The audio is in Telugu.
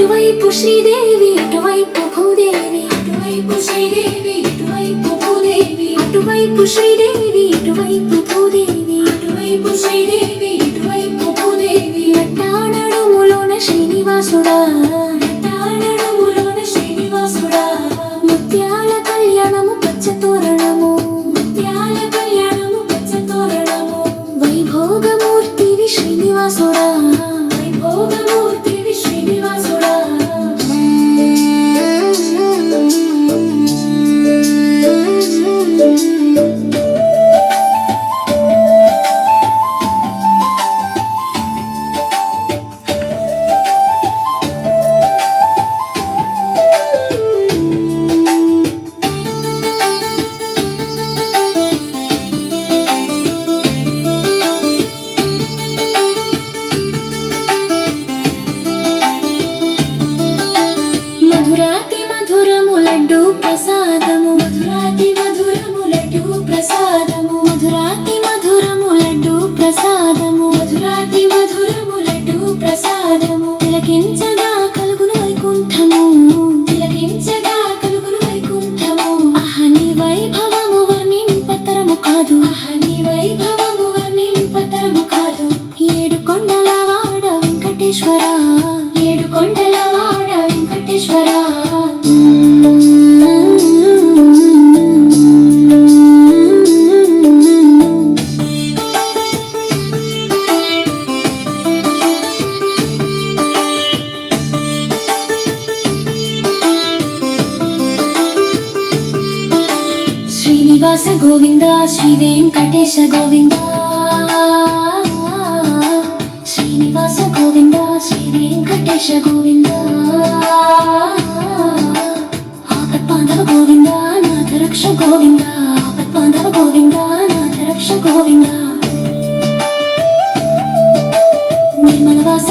ఇటువైపు శ్రీదేవి ఇటువైపు భూదేవి, ఇటువైపు శ్రీదేవి ఇటువైపు భూదేవి, అటువైపు శ్రీదేవి ఇటువైపు భూదేవి, ఇటువైపు శ్రీదేవి ఇటువైపు భూదేవి. నట్టానడుములోన శ్రీనివాసుడా, నట్టానడుములోన శ్రీనివాసుడా, ముత్యాల కళ్యాణము పచ్చ తోరణము, ముత్యాల కళ్యాణము పచ్చ తోరణము. వైభోగమూర్తివి శ్రీనివాసుడా, వైభోగమూర్తివి శ్రీనివాసుడా. మధురాతి మధురము లడ్డు ప్రసాదము, మధురాతి మధురము లడ్డు ప్రసాదము, మధురాతి మధురము లడ్డు ప్రసాదము, మధురాతి మధురము లడ్డు ప్రసాదము. తిలకించగా కలుగును వైకుంఠము, తిలకించగా కలుగును వైకుంఠము. అహని వైభవము వర్ణింపతరము కాదు, అహని వైభవము వర్ణింపతరము కాదు. ఏడు కొండల వాడ వెంకటేశ్వర, ఏడు కొండల వాడ వెంకటేశ్వర. శ్రీనివాస గోవింద శ్రీ వెంకటేశ గోవింద, శ్రీనివాస గోవింద శ్రీ వెంకటేశ గోవింద. ఆపత్బాంధవ గోవింద నాథ రక్ష గోవింద, ఆపత్బాంధవ గోవింద నాథ రక్ష గోవింద. నిర్మలవాస